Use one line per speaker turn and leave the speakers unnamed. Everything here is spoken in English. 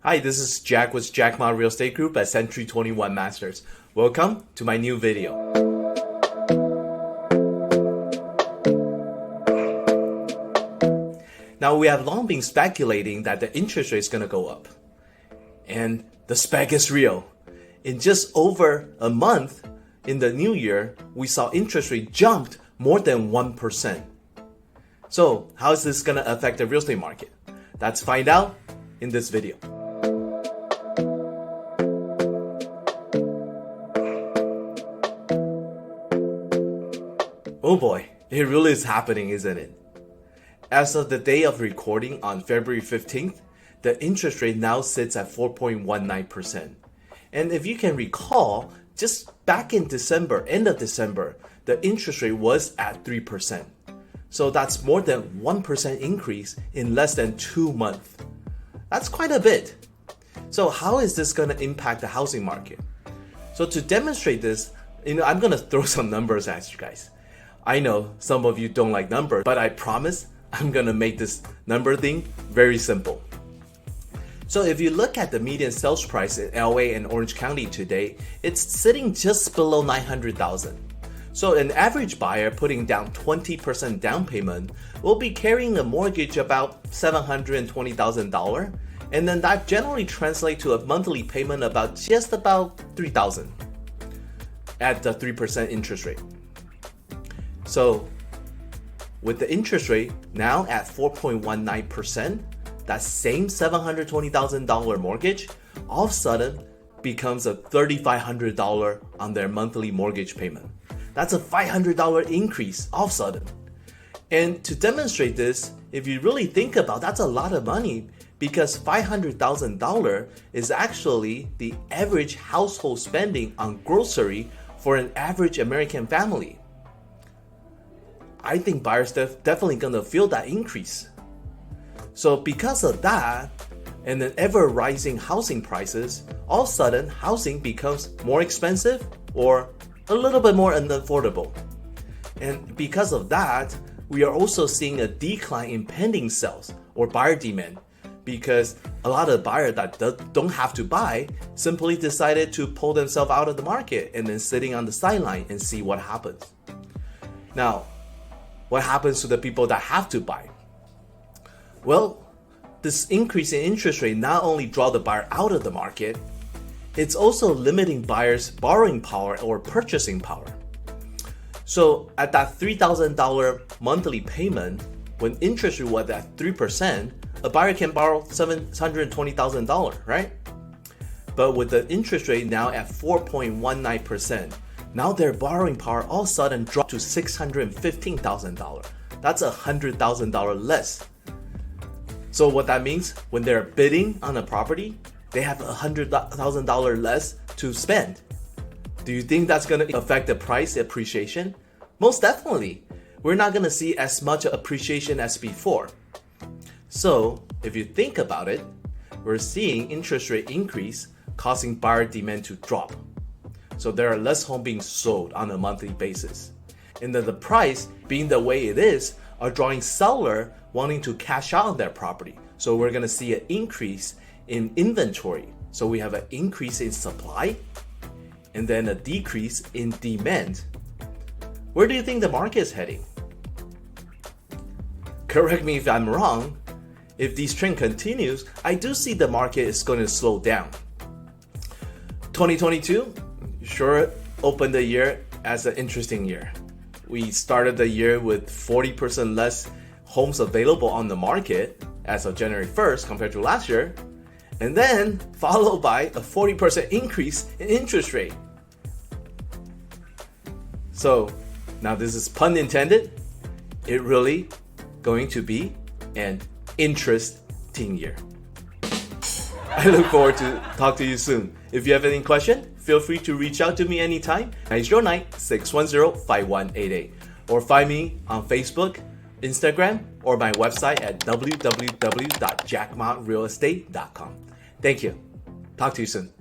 Hi, this is Jack with Jack Ma Real Estate Group at Century 21 Masters. Welcome to my new video. Now, we have long been speculating that the interest rate is going to go up. And the spec is real. In just over a month in the new year, we saw interest rate jumped more than 1%. So, how is this going to affect the real estate market? Let's find out in this video. Oh boy, it really is happening, isn't it? As of the day of recording on February 15th, the interest rate now sits at 4.19%. And if you can recall, just back in December, end of December, the interest rate was at 3%. So that's more than 1% increase in less than 2 months. That's quite a bit. So how is this going to impact the housing market? So to demonstrate this, I'm going to throw some numbers at you guys. I know some of you don't like numbers, but I promise I'm going to make this number thing very simple. So if you look at the median sales price in LA and Orange County today, it's sitting just below $900,000. So an average buyer putting down 20% down payment will be carrying a mortgage about $720,000, and then that generally translates to a monthly payment about just about $3,000 at the 3% interest rate. So with the interest rate now at 4.19%, that same $720,000 mortgage all of a sudden becomes a $3,500 on their monthly mortgage payment. That's a $500 increase all of a sudden. And to demonstrate this, if you really think about it, that's a lot of money, because $500,000 is actually the average household spending on grocery for an average American family. I think buyers definitely gonna feel that increase. So because of that, and then ever rising housing prices, all of a sudden housing becomes more expensive or a little bit more unaffordable. And because of that, we are also seeing a decline in pending sales or buyer demand, because a lot of buyers that don't have to buy simply decided to pull themselves out of the market and then sitting on the sideline and see what happens. Now, what happens to the people that have to buy? Well, this increase in interest rate not only draw the buyer out of the market, it's also limiting buyers' borrowing power or purchasing power. So at that $3,000 monthly payment, when interest rate was at 3%, a buyer can borrow $720,000, right? But with the interest rate now at 4.19%, now their borrowing power all of a sudden dropped to $615,000. That's $100,000 less. So what that means, when they're bidding on a property, they have $100,000 less to spend. Do you think that's going to affect the price appreciation? Most definitely. We're not going to see as much appreciation as before. So if you think about it, we're seeing interest rate increase causing buyer demand to drop. So there are less homes being sold on a monthly basis. And then the price, being the way it is, are drawing seller wanting to cash out on their property. So we're going to see an increase in inventory. So we have an increase in supply and then a decrease in demand. Where do you think the market is heading? Correct me if I'm wrong. If this trend continues, I do see the market is going to slow down. 2022 sure opened the year as an interesting year. We started the year with 40% less homes available on the market as of January 1st compared to last year, and then followed by a 40% increase in interest rate. So now this is pun intended, it really going to be an interesting year. I look forward to talk to you soon. If you have any question, feel free to reach out to me anytime. 909-610-5188. Or find me on Facebook, Instagram, or my website at www.jackmarealestate.com. Thank you. Talk to you soon.